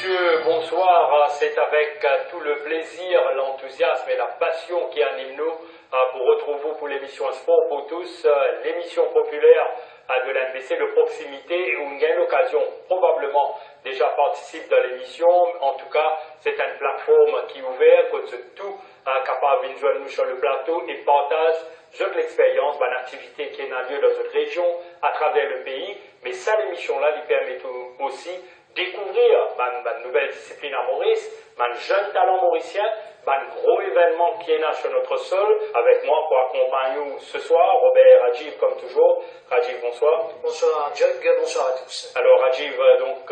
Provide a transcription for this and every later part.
messieurs, bonsoir. C'est avec tout le plaisir, l'enthousiasme et la passion qui animent nous pour retrouver vous pour l'émission Sport pour tous, l'émission populaire de l'NBC de proximité où on a l'occasion probablement déjà participe dans l'émission. En tout cas, c'est une plateforme qui est ouverte, que tout capable de joindre nous sur le plateau et partage de l'expérience d'une activité qui est en lieu dans notre région, à travers le pays. Mais ça, l'émission-là, lui permet aussi découvrir une nouvelle discipline à Maurice, un jeune talent mauricien, un gros événement qui est là sur notre sol. Avec moi pour accompagner nous ce soir, Robert Rajiv comme toujours. Rajiv, bonsoir. Bonsoir Jug, bonsoir à tous. Alors Rajiv, donc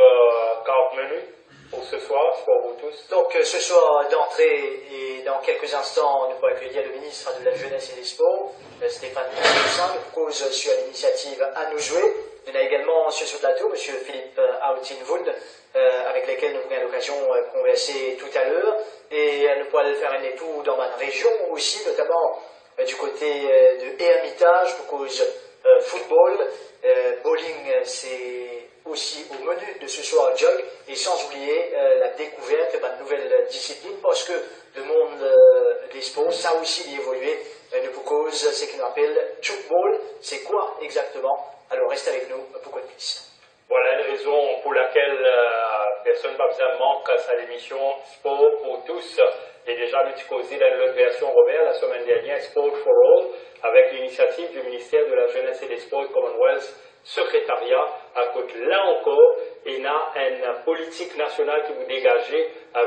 40 minutes pour ce soir, c'est pour vous tous. Donc ce soir d'entrée et dans quelques instants, nous pourrons accueillir le ministre de la Jeunesse et des Sports, Stéphane Toussaint, nous propose sur l'initiative À nous jouer. Il y a également sur ce plateau M. Philippe Autinvund, avec lequel nous aurons l'occasion de converser tout à l'heure. Et nous pourrons faire un détour dans ma région aussi, notamment du côté de Hermitage, pour cause football. Bowling, c'est aussi au menu de ce soir Jog, et sans oublier la découverte d'une nouvelle discipline, parce que le monde des sports, ça aussi il évolué, nous propose ce qu'on appelle Chukball. C'est quoi exactement? Alors restez avec nous pour qu'on puisse. Voilà une raison pour laquelle personne n'a besoin de manque à l'émission Sport pour tous. Et déjà, nous avons causé dans notre version Robert la semaine dernière, Sport for All, avec l'initiative du ministère de la Jeunesse et des Sports Commonwealth, secrétariat, à côté là encore, il y a une politique nationale qui vous dégage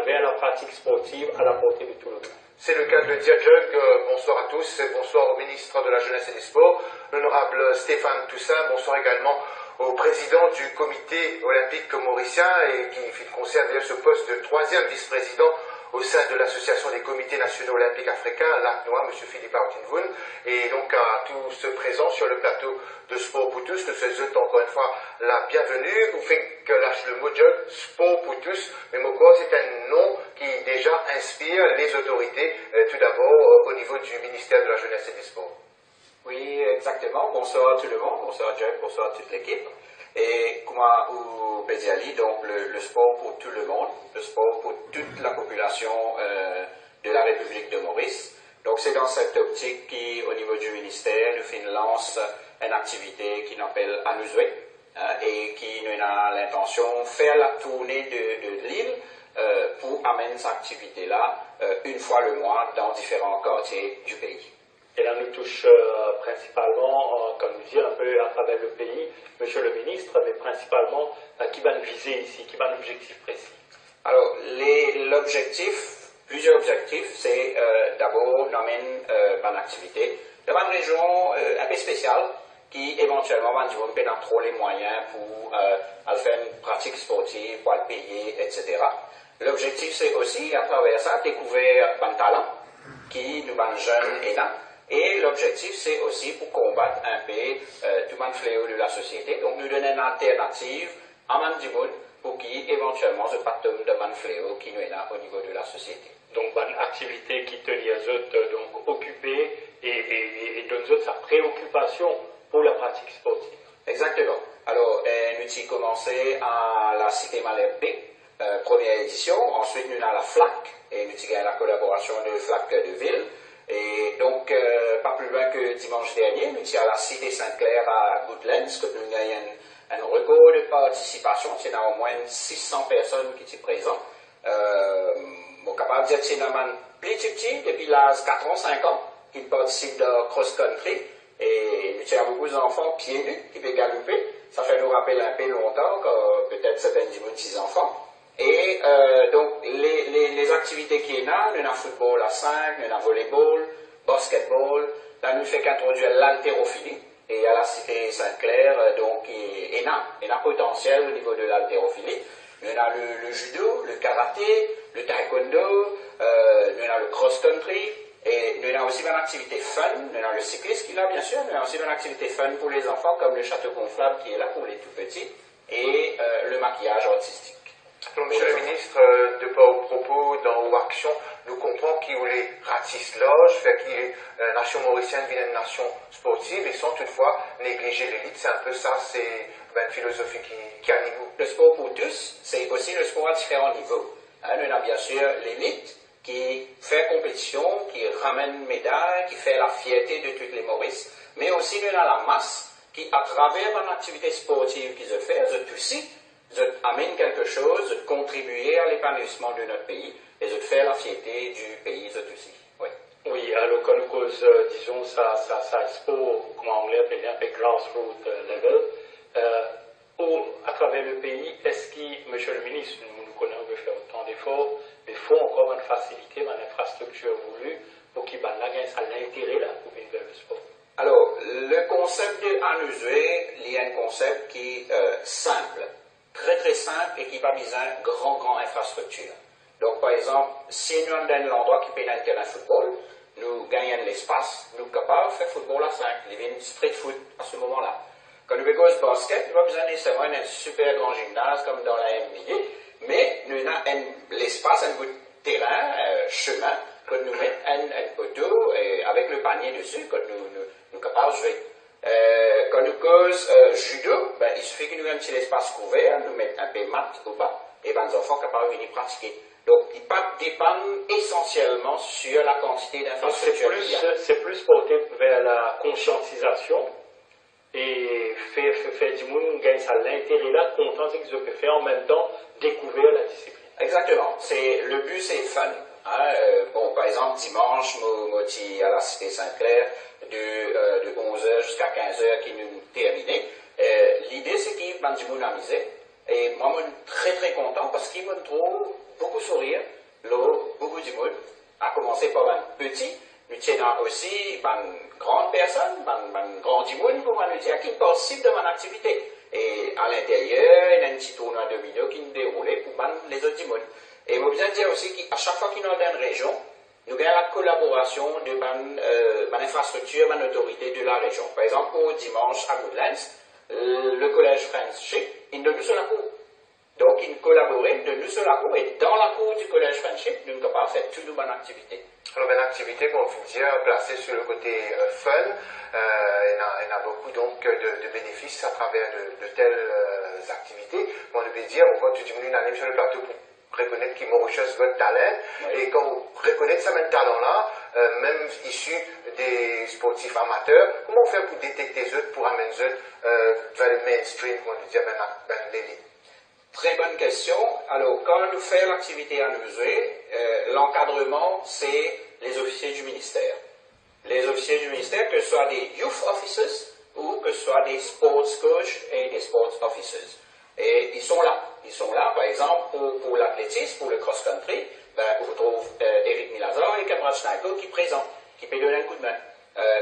vers la pratique sportive à la portée de tout le monde. C'est le cas de le dire, Jug. Bonsoir à tous et bonsoir au ministre de la Jeunesse et des Sports, l'honorable Stéphane Toussaint. Bonsoir également au président du comité olympique mauricien et qui conserve ce poste de 3e vice-président au sein de l'association des comités nationaux olympiques africains, l'ACNOA, M. Philippe Autinvund, et donc à tous ceux présents sur le plateau de Sport pour tous, nous souhaitons encore une fois la bienvenue. Vous faites que lâche le mot Jug, Sport pour tous, mais Moko, c'est un nom qui déjà inspire les autorités, tout d'abord au niveau du ministère de la Jeunesse et des Sports. Oui, exactement. Bonsoir à tout le monde, bonsoir à Jug, bonsoir à toute l'équipe. Et comme vous avez dit, donc le sport pour tout le monde, le sport pour toute la population de la République de Maurice. Donc c'est dans cette optique qu'au niveau du ministère, nous lance une activité qui s'appelle À nous jouer et qui nous a l'intention de faire la tournée de l'île pour amener cette activité-là une fois le mois dans différents quartiers du pays. Et là, nous touche principalement, comme vous dites, un peu à travers le pays, monsieur le ministre, mais principalement qui va nous viser ici, qui va un objectif précis. Alors, l'objectif, plusieurs objectifs, c'est d'abord d'amener une activité dans une région un peu spéciale qui éventuellement va nous donner trop les moyens pour faire une pratique sportive, pour le payer, etc. L'objectif, c'est aussi, à travers ça, découvrir un talent qui nous va jeunes et là. Et l'objectif, c'est aussi pour combattre un peu tout le fléau de la société. Donc, nous donner une alternative à Mandimoun pour qui, éventuellement, se pas tombe de man fléau qui nous est là au niveau de la société. Donc, une activité qui tenait les autres donc, occupés et donne aux autres sa préoccupation pour la pratique sportive. Exactement. Alors, nous avons commencé à la Cité Malherbe, première édition. Ensuite, nous avons la FLAC, et nous avons la collaboration de FLAC de Ville. Et donc, pas plus loin que dimanche dernier, nous étions à la Cité Sainte-Claire à Goodlands, que nous avons un record de participation. Il y a au moins 600 personnes qui étaient présentes. On est capable de dire que c'est un petit petit, depuis l'âge 4 ans, 5 ans, qui participent dans cross-country. Et nous avons beaucoup d'enfants pieds nus qui peuvent galoper. Ça fait nous rappeler un peu longtemps, peut-être certaines d'entre 6 enfants. Et donc, les activités qui est là, nous avons football à 5, nous avons volleyball, basketball. Là, nous faisons qu'introduire l'haltérophilie. Et à la Cité Sainte-Claire, donc, il y a un potentiel au niveau de l'haltérophilie. Nous avons le judo, le karaté, le taekwondo, nous avons le cross-country. Et nous avons aussi une activité fun. Nous avons le cyclisme qui est là, bien sûr. Nous avons aussi une activité fun pour les enfants, comme le château gonflable qui est là pour les tout petits. Et le maquillage artistique. Donc, monsieur le ministre, de par vos propos dans vos actions, nous comprenons qu'il est ratisse loge, fait qu'il est nation mauricienne vient une nation sportive et sans toutefois négliger l'élite. C'est un peu ça, c'est une philosophie qui anime. Le sport pour tous, c'est aussi le sport à différents niveaux. Hein, on a bien sûr l'élite qui fait compétition, qui ramène médailles, qui fait la fierté de toutes les Maurices, mais aussi on a la masse qui, à travers une activité sportive qu'ils fait, aussi amène quelque chose, contribuer à l'épanouissement de notre pays et faire la fierté du pays aussi. Oui. Oui, alors quand nous cause, disons, ça sport, comme en anglais appelé un peu grassroots level, à travers le pays, est-ce que, monsieur le ministre, nous connaissons que faire autant d'efforts, mais il faut encore une facilité, une infrastructure voulue pour qu'il y ait l'intérêt là pour une belle sport. Alors, le concept de Anusue, il y a un concept qui est simple, très très simple et qui n'a pas besoin de grand infrastructure. Donc, par exemple, si nous avons un endroit qui peut être un terrain de football, nous gagnons l'espace, nous sommes capables de faire football à 5, il y a une street foot à ce moment-là. Quand nous faisons basket, nous n'avons pas besoin nécessairement d'un super grand gymnase comme dans la NBA, mais nous avons l'espace, un bout de terrain, chemin, que nous mettons un poteau avec le panier dessus, que nous sommes capables de jouer. Quand nous causons judo, il suffit que nous ayons un petit espace couvert, nous mettons un peu de mat ou pas, et les enfants sont capables de venir pratiquer. Donc, il dépend essentiellement sur la quantité d'infrastructures. C'est plus porté vers la conscientisation et faire du monde gagner ça l'intérêt là, content c'est qu'ils peuvent faire en même temps découvrir la discipline. Exactement. Le but, c'est fun. Hein? Par exemple, dimanche, moti à la Cité Sainte-Claire, de 11h jusqu'à 15h qui nous terminait. L'idée, c'est qu'il y ait du monde amusé. Et moi, je suis très très content parce qu'il me trouve beaucoup sourire, beaucoup de monde, à commencer par un petit. Nous tenons aussi une grande personne, une grande monde pour nous dire qui participe de mon activité. Et à l'intérieur, il y a un petit tournoi de domino qui nous déroule pour les autres monde. Et je veux bien dire aussi qu'à chaque fois qu'il y a dans une région, nous avons la collaboration de l'infrastructure, de l'autorité de la région. Par exemple, pour dimanche à Woodlands, le collège Friendship, il nous donne la cour. Donc, il collaborait de nous sur la cour et dans la cour du collège Friendship, nous sommes capables de faire toutes nos bonnes activités. Alors, une activité qu'on peut dire placée sur le côté fun, il y en a beaucoup donc de bénéfices à travers de telles activités. Moi, je veux dire, quand tu diminues une année sur le plateau pour reconnaître qu'il Mauritius votre talent, oui. Et quand vous reconnaissez ce même talent-là, même issu des sportifs amateurs, comment on fait pour détecter eux, pour amener eux vers le mainstream, comme on dit, vers l'élite? Très bonne question. Alors, quand nous faisons l'activité à Anusue, l'encadrement, c'est les officiers du ministère. Les officiers du ministère, que ce soit des youth officers ou que ce soit des sports coachs et des sports officers. Et ils sont là. Ils sont là, par exemple, pour l'athlétisme, pour le cross-country, on retrouve Eric Milazar et Cameron Schneider qui présent, qui peut donner un coup de main.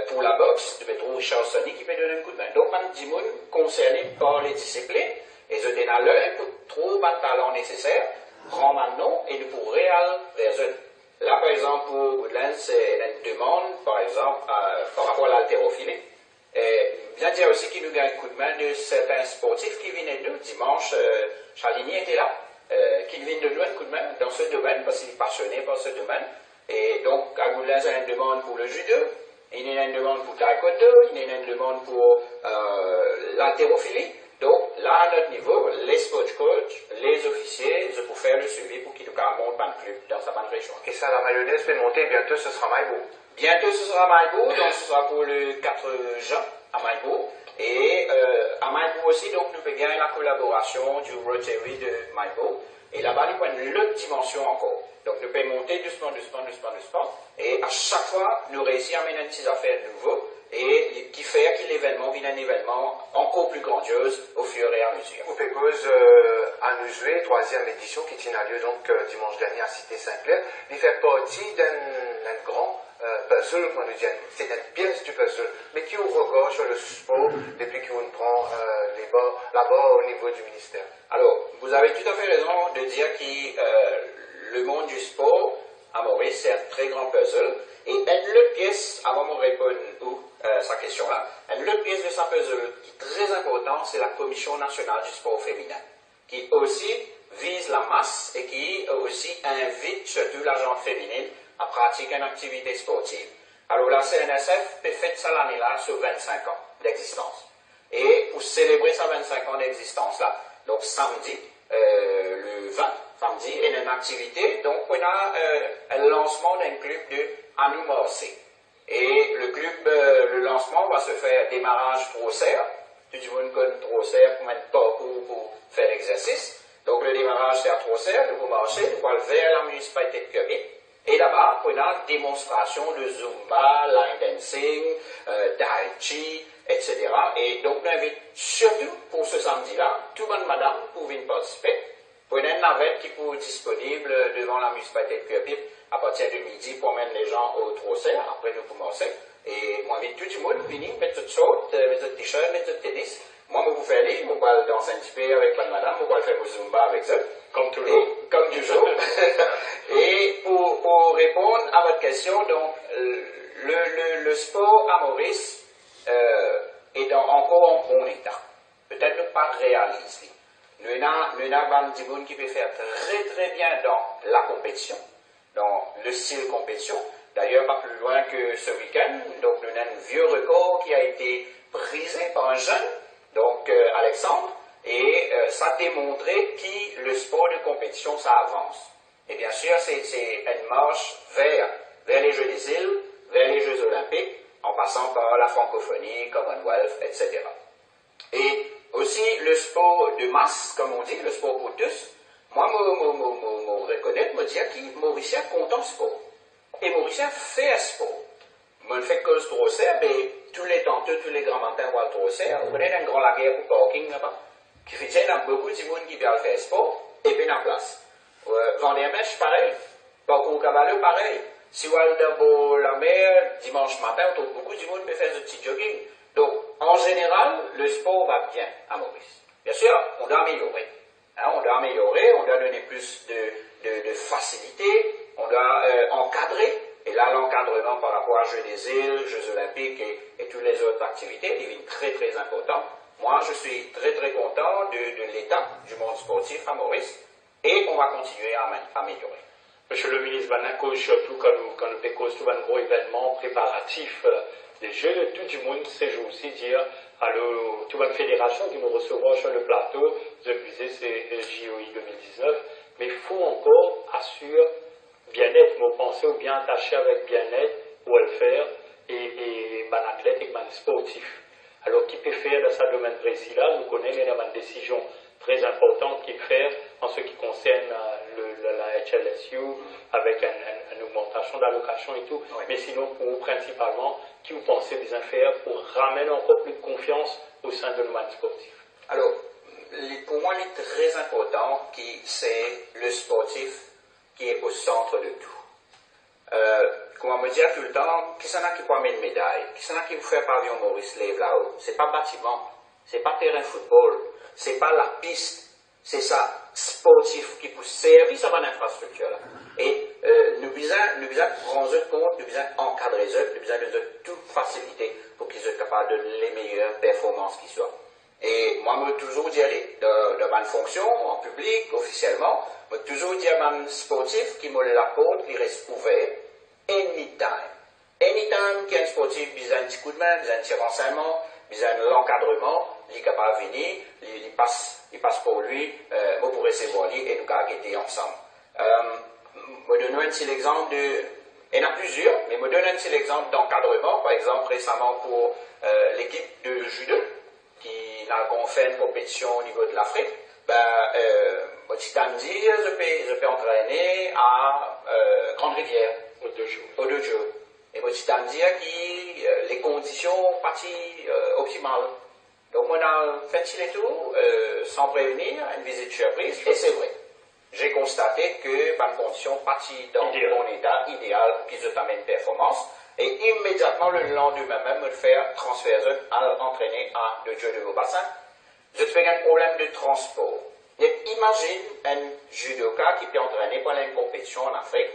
Pour la boxe, on retrouve Charles Sonny qui peut donner un coup de main. Donc, man dit moun concerné par les disciplines, et je donne à l'œil pour trouver le talent nécessaire, rendre maintenant et nous pourrons aller vers eux. Là, par exemple, pour Woodlands, c'est une demande, par exemple, par rapport à l'haltérophilie. Bien dire aussi qu'il nous gagne un coup de main de certains sportifs qui viennent de nous. Dimanche, Charligny était là, qui vient de nous un coup de main dans ce domaine, parce qu'il est passionné par ce domaine. Et donc, à Woodlands, il y a une demande pour le judo, il y a une demande pour le taekwondo, il y a une demande pour l'haltérophilie. Donc, là, à notre niveau, les sport coachs, les officiers, ils peuvent faire le suivi pour qu'ils nous montent un club dans sa bonne région. Et ça, la mayonnaise peut monter, bientôt ce sera Maïbo. Bientôt ce sera Maïbo, donc ce sera pour le 4 juin à Maïbo. Et à Maïbo aussi, donc nous faisons la collaboration du Rotary de Maïbo. Et là-bas, nous prenons une autre dimension encore. Donc nous pouvons monter doucement. Et à chaque fois, nous réussissons à mener une petite affaire nouveau. Et qui fait que l'événement vient un événement encore plus grandiose au fur et à mesure. Au Pépose, Anusue, 3e édition qui tient lieu donc dimanche dernier à Cité Sainte-Claire, il fait partie d'un grand puzzle, on nous dit, c'est une pièce du puzzle, mais qui ouvre regard sur le sport depuis qu'on prend là-bas au niveau du ministère. Alors, vous avez tout à fait raison de dire que le monde du sport à Maurice, c'est un très grand puzzle. Et une autre pièce, avant de répondre à sa question-là, une autre pièce de sa puzzle qui est très importante, c'est la Commission nationale du sport féminin, qui aussi vise la masse et qui aussi invite surtout la gente féminine à pratiquer une activité sportive. Alors la CNSF peut faire ça l'année-là sur 25 ans d'existence. Et pour célébrer sa 25 ans d'existence-là, donc samedi, le 20, samedi, il y a une activité, donc on a un lancement d'un club de Anou Marseille. Et le lancement va se faire démarrage Trosser. Tout le monde connaît Trosser pour mettre parcours pour faire l'exercice. Donc le démarrage c'est à Trosser, vous marchez, vous allez vers la municipalité de Quebec. Et là-bas, on a démonstration de Zumba, line dancing, Tai Chi, etc. Et donc, on invite surtout pour ce samedi-là, tout le monde, madame, pour venir participer. Pour une navette qui peut être disponible devant la municipalité de Quebec à partir de midi pour amener les gens au Trosser, après nous commencer. Et moi, j'invite tout le monde, venir, mettre toutes sortes, mettre tout t-shirt, mettre tout tennis. Moi, je vous fais aller, je vais danser un petit peu avec madame, je vais faire mon Zumba avec ça. Comme toujours. Comme toujours. Et pour répondre à votre question, donc, le sport à Maurice est encore en bon état. Peut-être pas réalisé. Nous avons des gens qui peuvent faire très très bien dans la compétition, dans le style compétition. D'ailleurs, pas plus loin que ce week-end, donc nous avons un vieux record qui a été brisé par un jeune, donc Alexandre, et ça a démontré que le sport de compétition, ça avance. Et bien sûr, c'est une marche vers les Jeux des îles, vers les Jeux olympiques, en passant par la francophonie, Commonwealth, etc. Et aussi le sport de masse, comme on dit, le sport pour tous. Moi, je reconnais, me dire que Mauricien compte en sport. Et Mauricien fait un sport. Moi, je fais que ce Trosser, mais tous les tantôt, tous les grands matins, on va le Trosser. Vous connaissez un grand laguerre pour parking là-bas, qui fait qu'il y a beaucoup de monde qui vient faire sport, et puis la place. Vendée-Mèche, pareil. Parcours Cavalleux, pareil. Si vous allez dans la mer, dimanche matin, on trouve beaucoup de monde qui fait ce petit jogging. Donc, en général, le sport va bien à Maurice. Bien sûr, on doit améliorer. Hein, on doit donner plus de facilité, on doit encadrer. Et là, l'encadrement par rapport à Jeux des îles, Jeux olympiques et toutes les autres activités devient très très important. Moi, je suis très très content de l'état du monde sportif à Maurice et on va continuer à améliorer. Monsieur le ministre Banako, surtout quand nous pécons tout un gros événement préparatif des Jeux, tout le monde ces jours-ci dire à toute une fédération qui nous recevra sur le plateau, je disais c'est JOI 2019, mais il faut encore assurer bien-être, mon pensée ou bien attaché avec bien-être, pour le faire, et ben athlète et ben sportif. Alors, qui peut faire dans ce domaine précis-là, nous connaissons une décision très importante qu'il fait en ce qui concerne la HLSU, avec une augmentation d'allocation et tout, oui. Mais sinon, pour vous, principalement, qui vous pensez bien faire pour ramener encore plus de confiance au sein de domaine sportif? Alors, pour moi, il est très important que c'est le sportif qui est au centre de tout. Comment me dire tout le temps, qui s'en a qui peut amener une médaille, qui s'en a qui vous fait pavillon Maurice Lève là-haut. C'est pas bâtiment, c'est pas terrain de football, c'est pas la piste, c'est ça sportif qui peut servir à mon infrastructure là. Et nous besoin prendre compte, nous besoin encadrer eux, nous besoin de tout faciliter pour qu'ils soient capables de donner les meilleures performances qui soient. Et moi, je veux toujours dire, dans ma fonction, en public, officiellement, je veux toujours dire à mon sportif qui me la porte, il reste ouvert, anytime. Anytime qu'il y a un sportif, besoin un petit coup de main, besoin un petit renseignement, besoin de l'encadrement, il est capable de venir, il passe pour lui, moi pour recevoir lui et nous aider ensemble. Je donne un petit exemple il y en a plusieurs, mais je donne un petit exemple d'encadrement, par exemple récemment pour l'équipe de judo, qui a fait une compétition au niveau de l'Afrique, petit samedi, je peux entraîner à Grande-Rivière, au 2 jours. Et petit samedi, les conditions parties optimales. Donc, on a fait les tours sans prévenir, une visite surprise, et c'est vrai. J'ai constaté que par condition partie dans mon état idéal pour qu'ils aient une performance. Et immédiatement, le lendemain même, me faire transférer à entraîner à le jeu de vos bassins. Je fais un problème de transport. Imagine un judoka qui peut entraîner pendant une compétition en Afrique.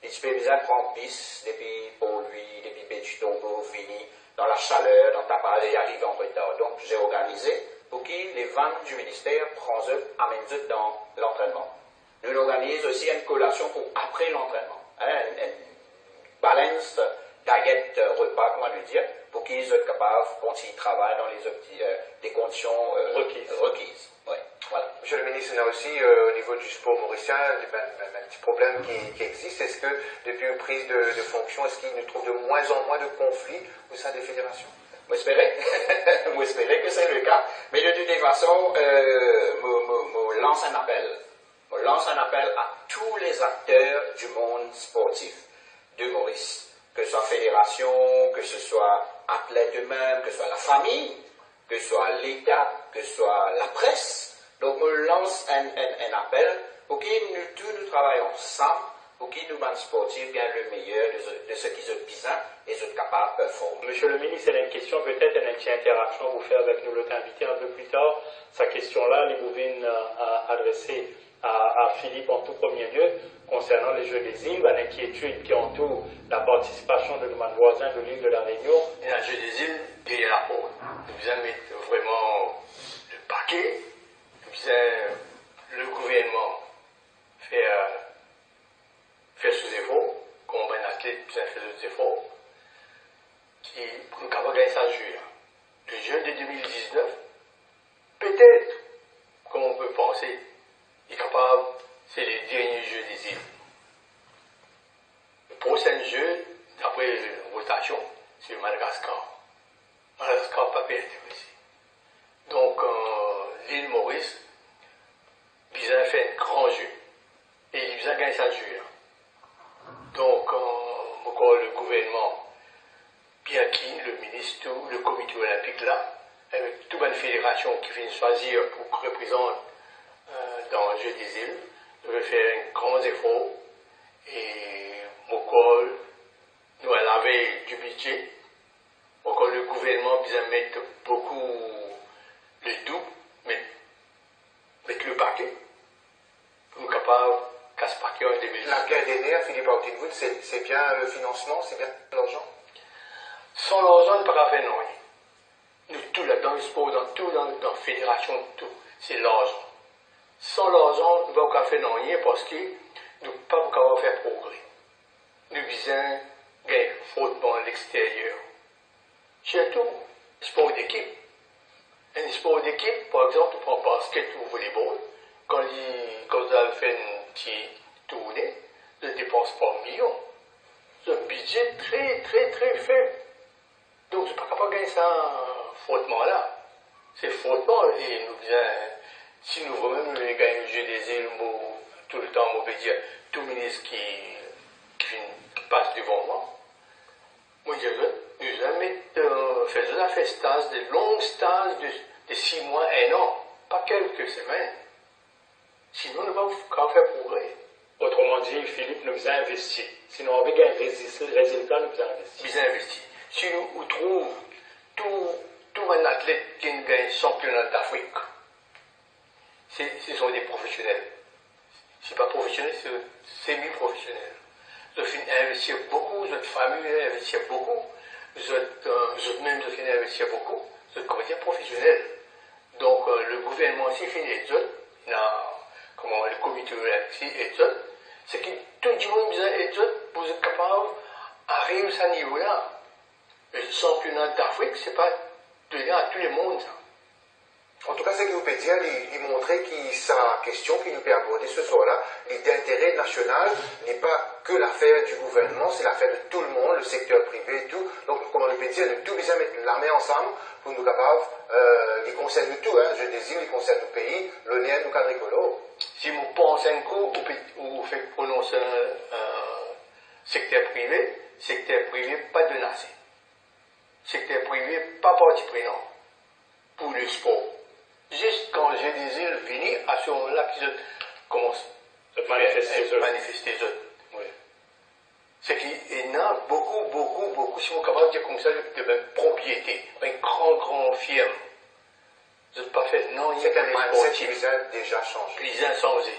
Il peut besoin de prendre bis depuis pour lui, depuis Bédutongo, fini, dans la chaleur, dans ta parole, et arriver en retard. Donc, j'ai organisé pour que les ventes du ministère amènent dans l'entraînement. Nous organisons aussi une collation pour après l'entraînement. Une balance diet repas, comment le dire, pour qu'ils soient capables, quand ils travaillent dans des conditions requises. Ouais, voilà. Monsieur le ministre, il y a aussi au niveau du sport mauricien un petit problème qui existe. Est-ce que depuis une prise de fonction, est-ce qu'il nous trouve de moins en moins de conflits au sein des fédérations? Moi, j'espérais que c'est le cas. Mais de toute façon, je lance un appel. Je lance un appel à tous les acteurs du monde sportif de Maurice. Que ce soit fédération, que ce soit athlètes eux-mêmes, que ce soit la famille, que ce soit l'État, que ce soit la presse. Donc, je lance un appel pour que nous travaillons ensemble, pour que nous, les sportifs, gagnent le meilleur de ce qu'ils ont besoin et sont capables de performer. Monsieur le ministre, il y a une question, peut-être une petite interaction à vous faire avec nous, l'autre invité un peu plus tard. Sa question-là, les pouvez adresser à Philippe en tout premier lieu, concernant les Jeux des îles, l'inquiétude qui entoure la participation de nos voisins de l'île de la Réunion. Et les Jeux des îles, il y a la porte. Nous allons mettre vraiment le paquet. Le gouvernement faire ses efforts, comme un athlète fait ses efforts, pour nous capables de gagner ça jeu. Le jeu de 2019, peut-être, comme on peut penser, est capable, c'est les derniers jeux des îles. Le prochain jeu, d'après la votation, c'est le Madagascar. Madagascar pas bien intéressé. Donc, l'île Maurice, ils ont fait un grand jeu. Et ils ont gagné ce jeu. Donc, encore le gouvernement, bien qu'il, le ministre, le comité olympique là, avec toute une fédération qui vient choisir pour représenter dans le jeu des îles, devait faire un grand effort. Et encore, nous à la veille du budget, encore le gouvernement besoin mettre beaucoup le double, mettre le paquet, pour nous capables qu'à ce paquet en 2010. La guerre des nerfs, Philippe Hortenwood, c'est bien le financement, c'est bien l'argent? Sans l'argent, on ne peut pas faire non. Nous, tout là, dans le sport, dans la fédération, tout, c'est l'argent. Sans l'argent, nous ne pouvons pas faire non parce que nous ne pouvons pas faire progrès. Nous visons gagner fautement à l'extérieur. Surtout, sport d'équipe. Un sport d'équipe, par exemple, pour le basket ou le volleyball, quand vous avez fait une petite tournée, ne dépense pas un million. C'est un budget très, très, très faible. Donc, je ne suis pas capable de gagner ça fautement là. C'est fautement, et nous disons, si nous voulons même gagner le jeu des îles, tout le temps, on peut dire, tout ministre qui passe devant moi, moi, je nous allons faire des stages, des longs stages de 6 mois, 1 an, pas quelques semaines. Sinon, nous ne pouvons pas faire progrès. Autrement dit, Philippe nous a investi. Sinon, on veut gagner un résultat, nous a investi. Nous avons investi. Si nous trouvons tout un athlète qui gagne le championnat d'Afrique, ce sont des professionnels. Ce n'est pas professionnel, c'est semi-professionnel. Vous avez investi beaucoup, votre famille a investi beaucoup, vous même avez investi beaucoup, vous êtes comédien professionnel. Donc le gouvernement aussi fait des autres, comment le comité olympique et autres, c'est que tout le monde a besoin d'autres pour être capable d'arriver à ce niveau-là. Le championnat d'Afrique, ce n'est pas donné à tout le monde. En tout cas, ce que vous pouvez dire, il montrait que sa question qui nous peut aborder ce soir-là, l'intérêt national n'est pas que l'affaire du gouvernement, c'est l'affaire de tout le monde, le secteur privé et tout. Donc, comme on peut dire, nous tous bien mettre la main ensemble pour nous capables, il concerne nous tout, hein, je désire, il concerne nos pays, l'ONU, nous cadre écolo. Si vous pensez un coup, vous faites prononcer secteur privé, pas de nation. Secteur privé, pas partie prenante pour le sport. Juste quand j'ai des îles venues, à ce moment-là, qu'ils commencent à manifester les autres. Oui. C'est qu'il y en a beaucoup, si on est capable de dire comme ça, de propriété, une grande firme. Je ne pas fait, non, il y a c'est un mindset qui a déjà changé. Ils ont changé.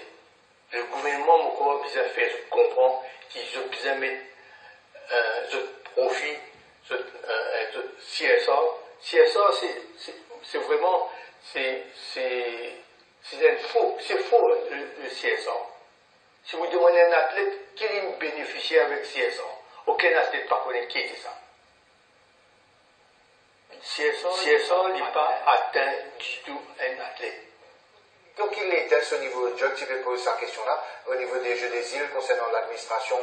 Le gouvernement, encore, ils ont fait comprendre qu'ils ont besoin de mettre profit, CSA, c'est vraiment, c'est faux le CSA. Si vous demandez à un athlète quel bénéficie avec CSA, aucun athlète ne connaît qui est ça. CSA n'est pas atteint du tout un athlète. Donc il est au niveau, John Tibet pose sa question-là, au niveau des Jeux des îles, concernant l'administration,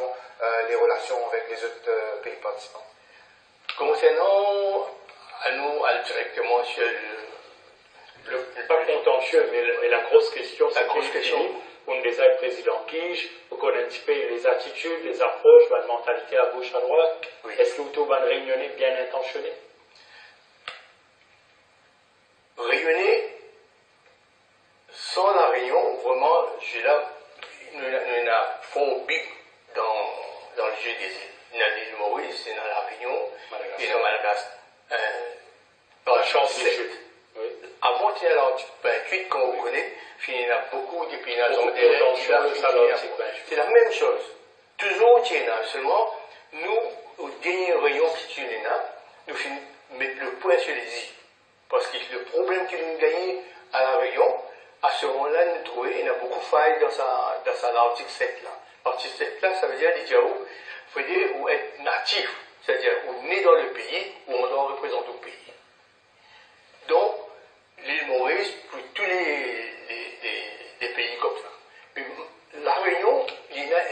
les relations avec les autres pays participants. Concernant à nous, directement sur pas contentieux, mais la grosse question, c'est on des aides président Kij, vous connaissez un petit peu les attitudes, les approches, la mentalité à gauche, à droite. Oui. Est-ce que vous avez une réunion bien intentionnée? Réunion, sans la réunion, vraiment, nous avons fond big dans le jeu des îles. Nous avons l'île Maurice, nous avons la Réunion, et nous avons Madagascar. Dans la chance des jeux. Oui. Avant, il y a l'Arctique 28, comme vous connaissez, il y a beaucoup de pays c'est la même chose. Toujours, il y a seulement, nous, au dernier réunion qui est là, nous mettons le point sur les îles. Parce que le problème que nous gagnons à la réunion, à ce moment-là, nous trouvons qu'il y a beaucoup de failles dans l'article 7 là. L'article 7 là, ça veut dire les Djaou, il faut dire où être natif, c'est-à-dire où né dans le pays, où on doit représenter le pays. Donc, l'île Maurice, pour tous les pays comme ça. Mais la Réunion, il y a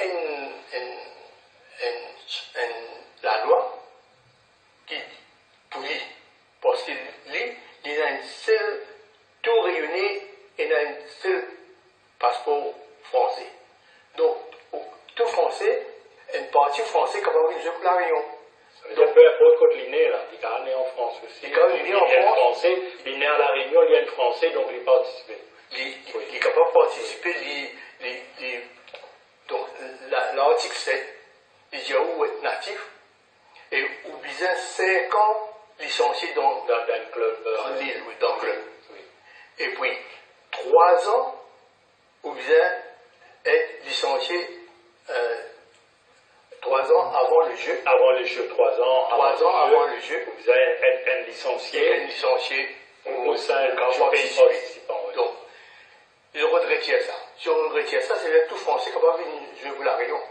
la loi qui pour l'île. Parce que l'île, il y a un seul tout réuni, il y a un seul passeport français. Donc, tout français, une partie française capable de jouer pour la Réunion. Donc, peu importe quand il est né, là, il est né en France aussi. Il est né en France. Il est né à la Réunion, il est français, donc il participe. Il est capable de participer. Donc, l'article 7, les Djaou est natif, et ou bien 5 ans licencié dans un club. L'île, oui, dans le club. Oui. Et puis, 3 ans, ou bien être licencié 3 ans avant le jeu. Avant le jeu, 3 ans. 3 ans avant le jeu. Vous allez être un licencié. Un licencié au sein du pays participant. Oui. Donc, je retire ça. Si on retire ça, c'est tout français capable de jouer pour la Réunion.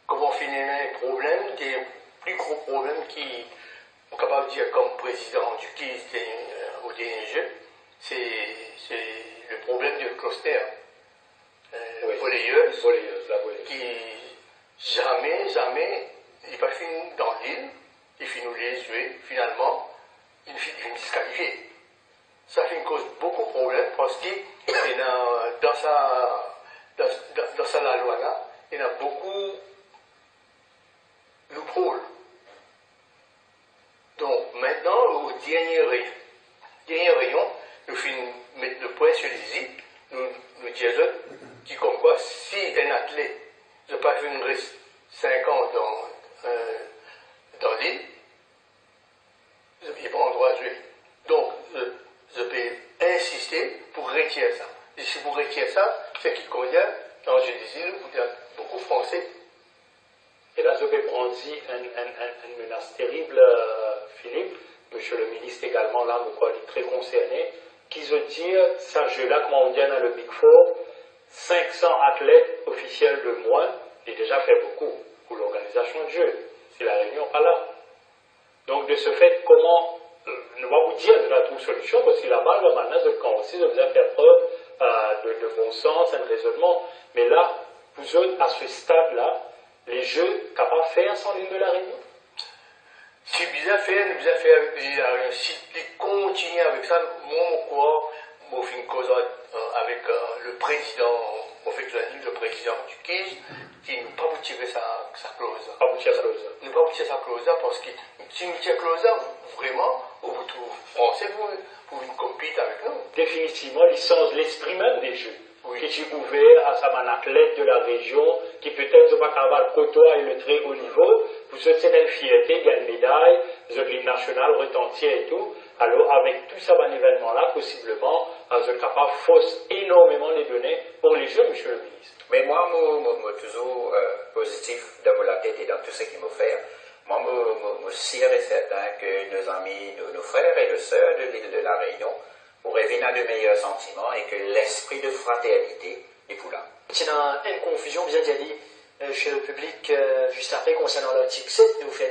Comment finir un problème, des plus gros problèmes qui sont capables de dire comme président du KIS au dernier jeu, c'est le problème du cluster. Volleyeuse, qui jamais, il n'est pas fini dans l'île, il finit les jouer, finalement, il finit disqualifié. Ça fait une cause beaucoup de problèmes parce que dans sa loi là, il y a beaucoup de loopholes. Donc maintenant, au dernier rayon, nous finissons mettre le point sur les îles, nous disons qui comme quoi si un athlète n'a pas fait 5 ans dans l'île, il n'a pas le droit de jouer. Donc, je peux insister pour retirer ça. Et si vous retirez ça, c'est qu'il convient, dans les îles, vous avez beaucoup de Français. Et là, je vais prendre une menace terrible, Philippe, monsieur le ministre également, là, nous sommes très concernés, qui se dit, ça jeu-là, comment on dit dans le Big Four, 500 athlètes officiels de moins, il a déjà fait beaucoup pour l'organisation de jeu. C'est la Réunion pas là. Donc, de ce fait, comment, ne va vous dire de la trouver solution, parce que là-bas, maintenant, quand aussi, vous avez fait preuve de bon sens, un raisonnement. Mais là, vous êtes à ce stade-là, les jeux capables de faire sans l'île de la Réunion? C'est bizarre faire, nous avons fait avec l'île de la Réunion. Si tu continues avec ça, moi, fait une cause avec le président, le président du KIS, qui n'a pas tiré sa clause. Pas vous tirer sa clause. Ne pas tirer sa clause parce que si nous tirons clause, vraiment, on vous trouve français pour une compétition avec nous. Définitivement, l'esprit même des jeux. Oui. Qui est ouvert à un athlète de la région, qui peut-être ne va pas côtoyer le très haut niveau, vous êtes une fierté, il y a une médaille, vous êtes l'hymne national retentir et tout. Alors, avec tout ça, un événement-là, possiblement, vous êtes capable de fausser énormément les données pour les jeux, monsieur le ministre. Mais moi, je suis toujours positif dans la tête et dans tout ce qu'il me fait. Moi, je suis sûr et certain que nos amis, nos frères et nos sœurs de l'île de la Réunion pourraient venir de meilleurs sentiments et que l'esprit de fraternité est pour là. Il y a une confusion bien dit chez le public juste après concernant l'article 7, nous fait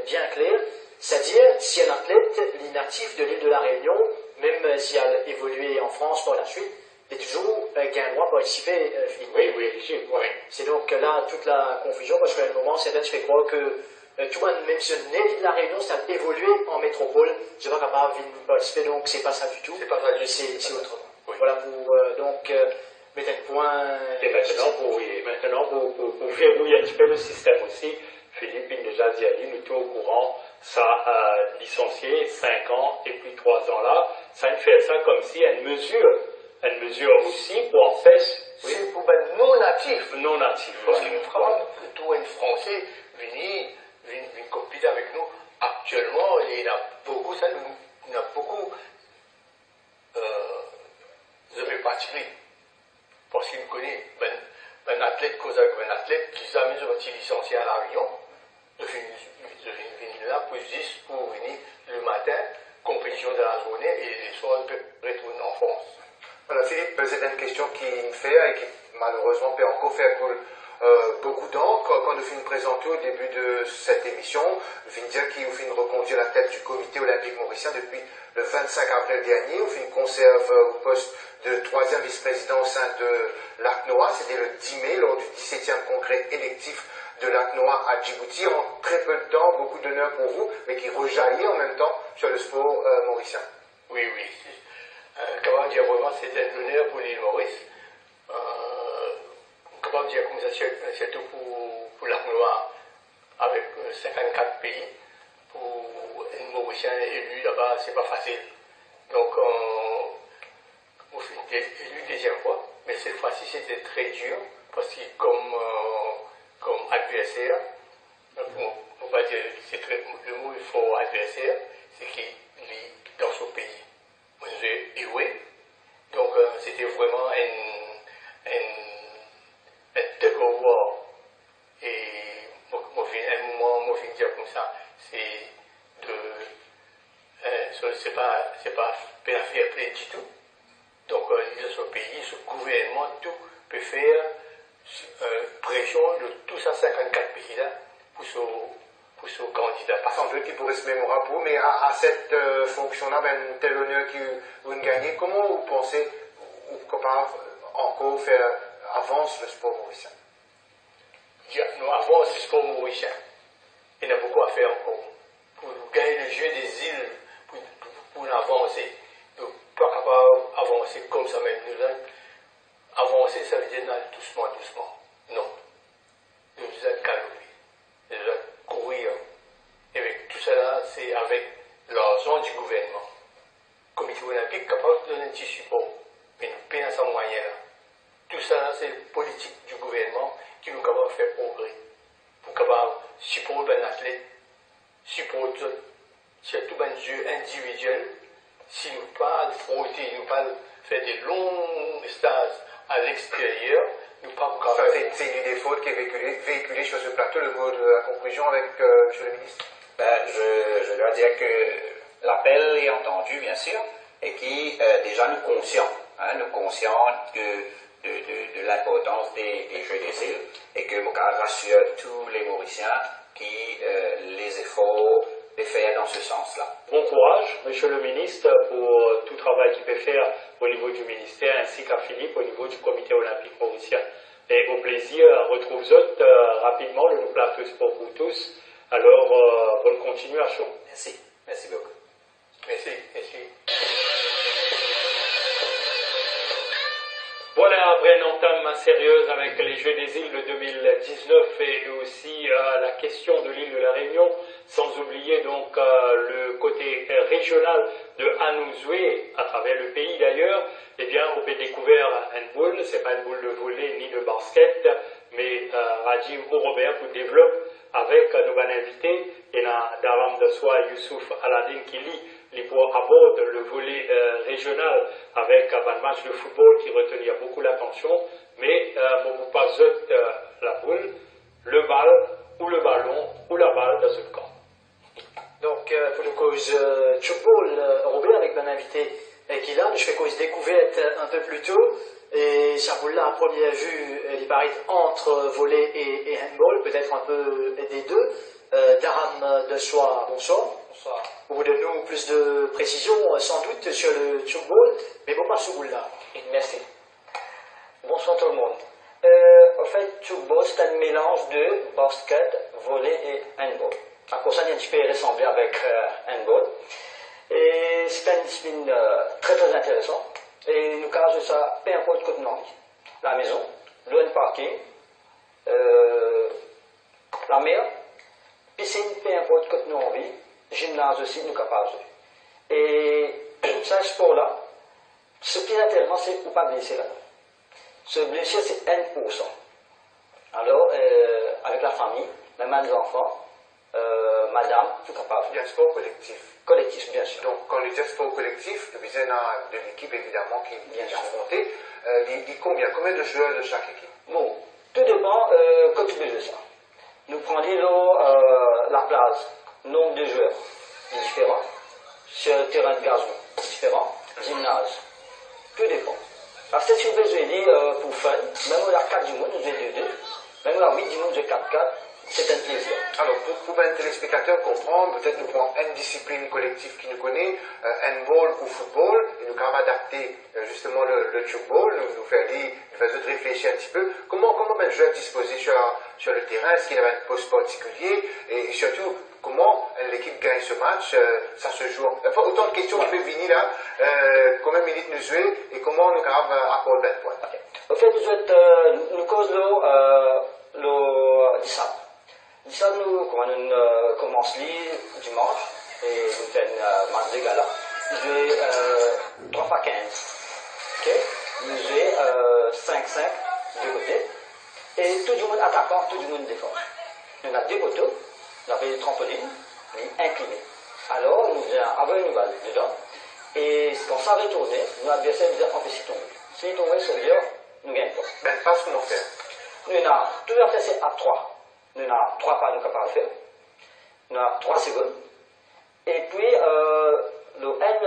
bien clair, c'est-à-dire si un athlète, l'inactif de l'île de la Réunion, même s'il a évolué en France par la suite, il est toujours qui a un droit à participer, Philippe. Oui, éligible, oui. C'est donc là toute la confusion, parce qu'à un moment, certains se fait croire que tout le monde, même si on est l'île de la Réunion, ça a évolué en métropole, je ne suis pas capable de participer, donc c'est pas ça du tout. C'est pas ça du tout. C'est autrement. Oui. Voilà pour mettre un point. Et maintenant, pour verrouiller un petit peu le système aussi, Philippe, il déjà dit, nous sommes au courant, ça a licencié 5 ans et puis 3 ans là, ça fait ça comme si une mesure aussi pour en fait. Oui. C'est pour les non-natifs. Non-natifs. Parce que nous travaillons tout un Français venir compéter avec nous. Actuellement, il y en a beaucoup, je vais participer. Parce qu'il me connaît, un athlète, un athlète qui s'amuse à être licencié à la Réunion. Je viens venir là pour venir le matin, compétition de la journée et les soirs, retourner en France. Voilà, Philippe, c'est une question qui me fait et qui malheureusement peut encore faire beaucoup d'encre. Quand nous finissons présenter au début de cette émission, nous finissons dire qu'il nous finit reconduire la tête du comité olympique mauricien depuis le 25 avril dernier. Nous finissons conserve au poste de 3e vice-président au sein de l'ACNOA. C'était le 10 mai lors du 17e congrès électif de l'ACNOA à Djibouti. En très peu de temps, beaucoup d'honneur pour vous, mais qui rejaillit en même temps sur le sport mauricien. Oui. Comment dire, vraiment, c'est un honneur pour l'île Maurice. Comment dire, comme ça, surtout pour l'ACNOA, avec 54 pays, pour un Mauricien élu là-bas, c'est pas facile. Donc, on fait élu deuxième fois, mais cette fois-ci, c'était très dur, parce que comme adversaire, on va dire, le mot il faut adversaire, c'est qu'il est dans son pays. On nous a échoué. Donc, c'était vraiment un takeover. Et un moment, moi, je vais dire comme ça, c'est pas fair play du tout. Donc, ce pays, ce gouvernement, tout peut faire pression de tous ces 54 pays-là pour ce candidat. Sans doute qu'il pourrait se mémorer pour vous, mais à cette fonction-là, tel honneur que vous gagnez, comment vous pensez, ou comment encore faire avance le sport mauricien? Nous avance le sport mauricien. Il y a beaucoup à faire encore. Pour gagner le jeu des îles, pour avancer. Nous ne sommes pas capables d'avancer comme ça même. Avancer, ça veut dire doucement. Non. Nous devons galoper. Nous devons courir. Et avec tout ça, c'est avec l'argent du gouvernement. Le comité olympique est capable de donner un petit support. Mais nous payons sans moyen. Tout ça, c'est la politique du gouvernement qui nous capable de faire progrès. Pour capable de supporter un athlète, supporter surtout un jeu individuel. Si nous pas frotter, nous pas faire des longs stages à l'extérieur, nous pas Ça, c'est une idée faute qui est véhiculée sur ce plateau. Le mot de la conclusion avec M. le ministre. Je dois dire que l'appel est entendu, bien sûr, et qui déjà nous conscient de l'importance des Jeux des îles, et que je rassure tous les Mauriciens qui les efforts de faire dans ce sens-là. Bon courage, Monsieur le ministre, pour tout travail qu'il peut faire au niveau du ministère, ainsi qu'à Philippe au niveau du comité olympique mauricien. Et au plaisir, retrouve-vous rapidement le plateau sport pour tous. Alors, bonne continuation. Merci beaucoup. Merci. Voilà, après une entame sérieuse avec les Jeux des îles de 2019 et aussi la question de l'île de la Réunion, sans oublier donc le côté régional de Anouzoué, à travers le pays d'ailleurs, eh bien, on peut découvrir une boule, c'est pas une boule de volley ni de basket, mais Rajiv Robert pour développer avec nos bonnes invités, et Daram de Soi Youssouf Aladin qui lit aborde le volet régional avec un match de football qui retenait beaucoup l'attention, mais on vous passe la boule, le bal ou le ballon ou la balle dans ce camp. cause football européen avec mon invité qui là, je fais cause découverte un peu plus tôt. Et ça vous l'a à première vue, il paraît entre volley et handball, peut-être un peu des deux. Daram de Soie, bonsoir. Bonsoir. Vous donnez-nous plus de précisions sans doute sur le football, mais bon, pas sur là. Merci. Bonsoir tout le monde. En fait, football, c'est un mélange de basket, volley et handball. À cause ça, il y a un petit peu ressemblé avec handball. Et c'est une discipline très très intéressante. Et nous casons ça, peu importe côté non. La maison, le parking, la mer, piscine, peu importe côté non envie, gymnase aussi, nous capables. Et ce sport-là, ce qui est intéressant, c'est qu'on ne pas blesser là. Ce blessure, c'est 1%. Alors, avec la famille, même les enfants, madame, tout capable. Il y a un sport collectif. Collectif, bien sûr. Donc, quand on dit sport collectif, il y a de l'équipe évidemment qui est affrontée. Il dit combien de joueurs de chaque équipe? Bon, tout dépend quand tu veux ça. Nous prenons la place, nombre de joueurs différents, sur le terrain de gazon différent, gymnase. Tout dépend. Parce que si vous besoin dire pour fun, même la 4 du monde, nous avons 2-2, même la 8 du monde, nous avons 4-4. C'est un plaisir. Alors, pour un téléspectateur comprendre, peut-être nous prenons une discipline collective qui nous connaît, handball ou football, et nous pouvons adapter justement le football, nous faire dire, nous faire réfléchir un petit peu, comment un joueur disposé sur le terrain, est-ce qu'il a un poste particulier, et surtout, comment l'équipe gagne ce match, ça se joue. Enfin, autant de questions qui peuvent venir là, combien de minutes nous jouons, et comment nous pouvons accorder un point. Okay. Au fait, nous causons le dimanche. Ça, nous commençons dimanche et nous faisons un match de gala. Nous jouons 3 x 15. Okay? Nous jouons 5-5 de côté. Et tout le monde attaquant, tout le monde défend. Nous avons 2 poteaux, nous avons des trampolines, inclinés. Alors, nous faisons avant une balle dedans. Et quand ça retourne, nos adversaires nous ont empêché de tomber. S'ils tombent sur le nous gagnons pas. Ben, pas ce qu'on fait. Nous avons tout à fait c'est à 3. Nous avons 3 pas nous capables de faire. Nous avons 3 secondes. Et puis, le N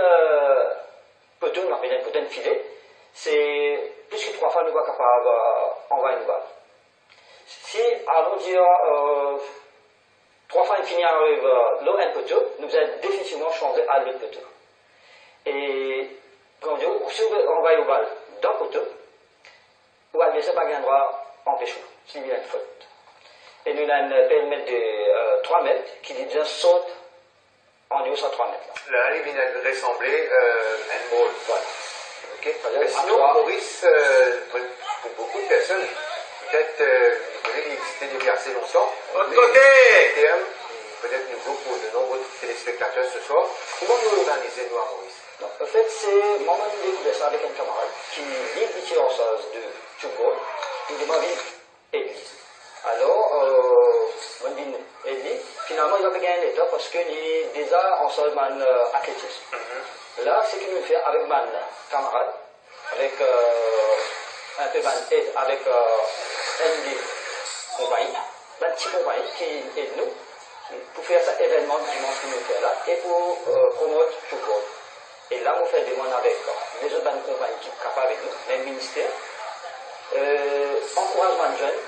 poteau, nous appelons un poteau de filet, c'est plus que 3 fois nous sommes capables d'envoyer une balle. Si, allons dire, 3 fois infini arrive le N poteau, nous allons définitivement changer à l'autre poteau. Et, comme dit, si on envoie une balle dans le poteau, ou l'adversaire pas gagnera empêcher, s'il y a une faute. Et nous avons un périmètre de 3 mètres qui dit bien saute en haut sur 3 mètres. Là, il vient de ressembler à un ball. Voilà. Okay. Sinon, Maurice, pour beaucoup de personnes, peut-être il existait depuis assez longtemps. Autre côté! Peut-être nouveau pour de nombreux téléspectateurs ce soir. Comment nous organisons nous à Maurice? Donc, en fait, c'est moi qui ai découvert ça avec un camarade qui vit ici en sens de football. Il dit, moi, église. Alors, on dit, finalement, il va gagner l'état parce qu'il est déjà en sens de athlétisme. Là, ce qu'il nous fait avec mon camarade, avec un peu d'aide, avec un des compagnies, un petit compagnie qui aide nous pour faire cet événement dimanche que nous faisons là et pour promouvoir le football. Et là, on fait des demandes avec les autres compagnies qui sont capables avec nous, les ministères, encouragement de jeunes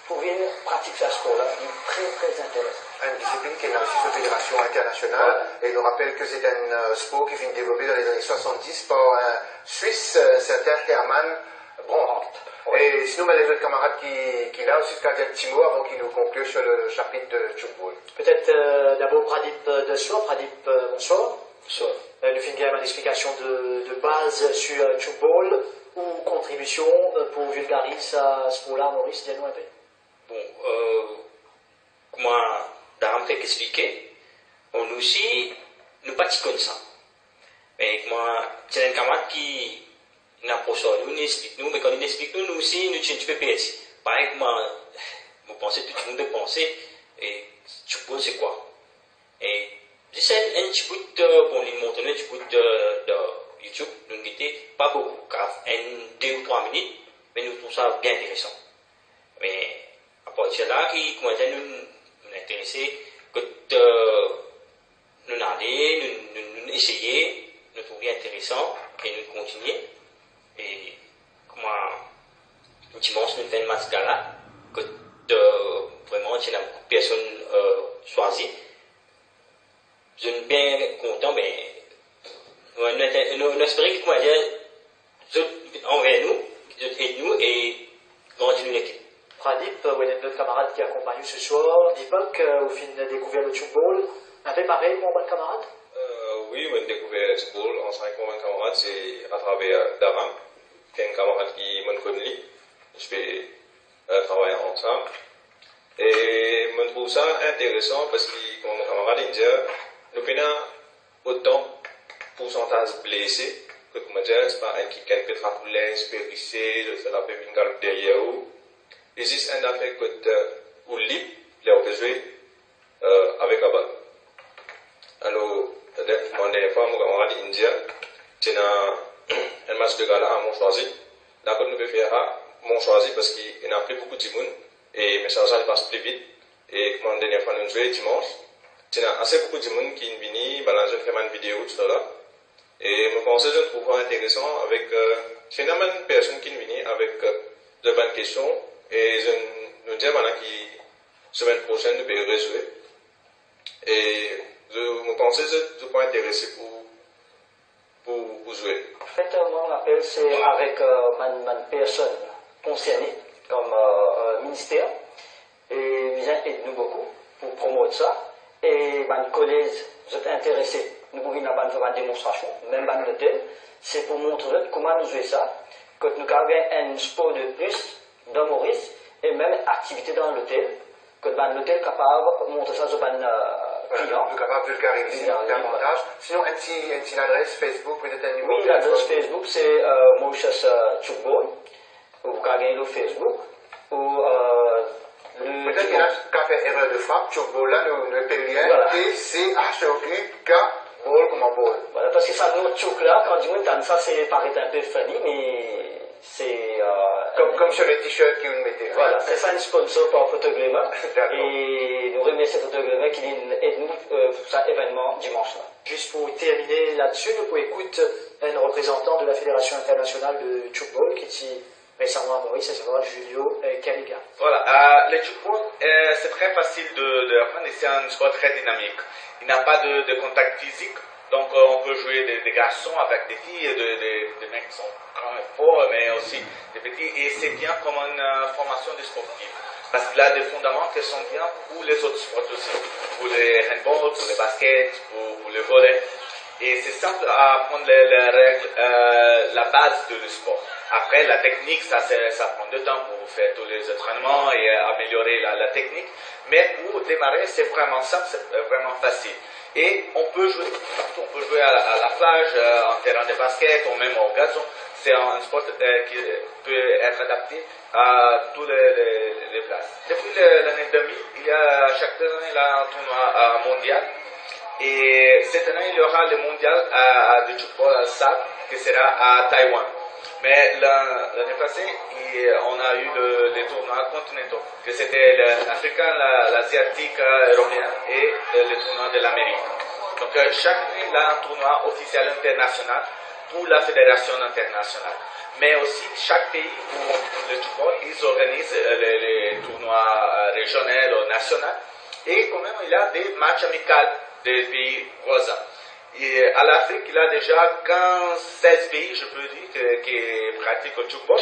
pour venir pratiquer ce sport-là, qui est très très intéressant. Une discipline qui est aussi sur fédération internationale, et je rappelle que c'est un sport qui fut développé dans les années 70 par un Suisse, un certain Hermann Brandt. Et sinon, les autres camarades qui là aussi, un petit mot avant qu'il nous conclue sur le chapitre de football. Peut-être d'abord Pradip de Soir. Pradip, bonsoir. Bonsoir. Nous finissons une explication de base sur football ou contribution pour vulgariser ce sport-là, Maurice, dis-nous un peu. Bon, comment Daram fait expliquer, on aussi, nous pas comme ça. Mais moi, c'est un camarade qui n'a pas ça, nous explique nous, mais quand il explique nous, nous aussi, nous sommes un peu perdus. Pareil que moi, vous pensez, tout le monde pense, et tu penses c'est quoi? Et c'est un petit bout de, bon, il montre un petit bout de YouTube, nous n'était pas beaucoup, car 2 ou 3 minutes, mais nous trouvons ça bien intéressant. Mais à partir de là, qui commence à nous intéresser, que nous allons choisi. Je suis bien content, mais nous espérons que comment dire, envers nous, aide-nous et grandit l'équipe. Pradip, notre camarade qui accompagne ce soir, Deepak, au fin de découvrir le tchoukball, un peu pareil, mon bon camarade? Oui, on a découvert le tchoukball ensemble avec mon camarade, c'est à travers Daram, qui est un camarade qui m'a connu. Je fais travailler ensemble. Et je trouve ça intéressant parce que, comme mon camarade indien, nous prenons autant de pourcentage blessés que, comment dire, c'est pas un qui quelques trapoulins, spérissés, c'est la pépine galop derrière vous. Il existe un affaire que ou libre, là on peut jouer avec la balle. Alors, la dernière fois, mon camarade indien, c'est un match de gala à mon choisi. Là, quand nous pouvons faire, mon choisi parce qu'il n'y a plus beaucoup de monde et mes charges passent plus vite. Et comme la dernière fois, nous jouons dimanche, il y a assez beaucoup de monde qui viennent, je fais une vidéo, tout ça. Et je pense que je trouve intéressant avec finalement une personne qui vient avec de bonnes questions. Et je nous dis maintenant que la semaine prochaine, nous pouvons résoudre. Et je me pense que je suis intéressé pour jouer. En fait, mon appel, c'est avec une personne concernée, comme ministère. Et ils aident-nous beaucoup pour promouvoir ça. Et mes collègues, vous êtes intéressés, nous pouvons faire une démonstration, même dans l'hôtel. C'est pour montrer comment nous jouons ça, que nous avons un sport de plus dans Maurice et même activité dans l'hôtel, que dans l'hôtel capable de montrer ça aux clients. Nous capable de vulgariser davantage. Sinon, un petit adresse Facebook, peut-être un numéro. Oui, l'adresse Facebook c'est Mauritius Tchoukball. Vous avez le Facebook. Peut-être qu'il y a qu'à faire erreur de frappe, Tchoukball là, le périen, T-C-H-O-U-K, ball comme un ball. Voilà, parce que ça, notre tchouk là, quand du monde ça, c'est paraît un peu funny, mais c'est. Comme sur les t-shirts que vous mettez. Voilà, c'est ça un sponsor par Photogléma. Et nous remercions Photogléma qui aide nous pour cet événement dimanche là. Juste pour terminer là-dessus, nous pouvons écouter un représentant de la Fédération internationale de tchoukball qui est récemment à Maurice, à savoir Julio Cariga. Voilà, le tchoukball, c'est très facile de apprendre et c'est un sport très dynamique. Il n'y a pas de contact physique, donc on peut jouer des garçons avec des filles, des mecs qui sont quand même forts, mais aussi des petits. Et c'est bien comme une formation des sportifs. Parce qu'il a des fondements qui sont bien pour les autres sports aussi. Pour les handball, pour les baskets, pour le volley. Et c'est simple à apprendre les règles, la base de le sport. Après, la technique, ça prend du temps pour faire tous les entraînements et améliorer la technique. Mais pour démarrer, c'est vraiment simple, c'est vraiment facile. Et on peut jouer partout. On peut jouer à la plage, en terrain de basket, ou même au gazon. C'est un sport qui peut être adapté à toutes les places. Depuis l'année 2000, il y a chaque année un tournoi mondial. Et cette année, il y aura le mondial de tchoukball à sable qui sera à Taïwan. Mais l'année passée, on a eu les tournois continentaux, que c'était l'Africain, l'Asiatique, l'Européen et le tournoi de l'Amérique. Donc chaque année, il y a un tournoi officiel international pour la fédération internationale. Mais aussi, chaque pays pour le tchoukball, ils organisent les tournois régionaux ou nationaux. Et quand même, il y a des matchs amicaux des pays voisins. Et à l'Afrique, il y a déjà 15-16 pays, je peux dire, qui pratiquent le tchoukball.